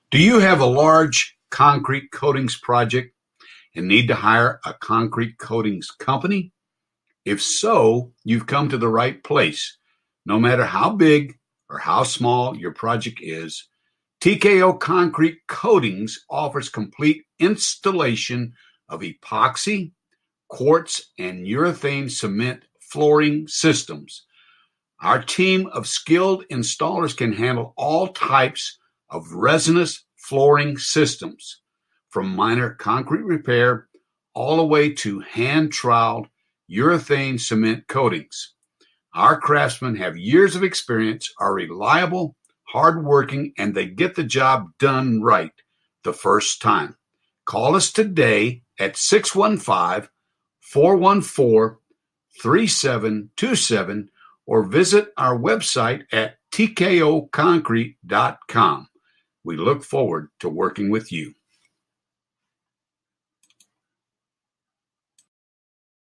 Do you have a large concrete coatings project and need to hire a concrete coatings company? If so, you've come to the right place. No matter how big or how small your project is, TKO Concrete Coatings offers complete installation of epoxy, quartz, and urethane cement flooring systems. Our team of skilled installers can handle all types of resinous flooring systems, from minor concrete repair all the way to hand troweled urethane cement coatings. Our craftsmen have years of experience, are reliable, hardworking, and they get the job done right the first time. Call us today at 615 414 3727 or visit our website at tkoconcrete.com. We look forward to working with you.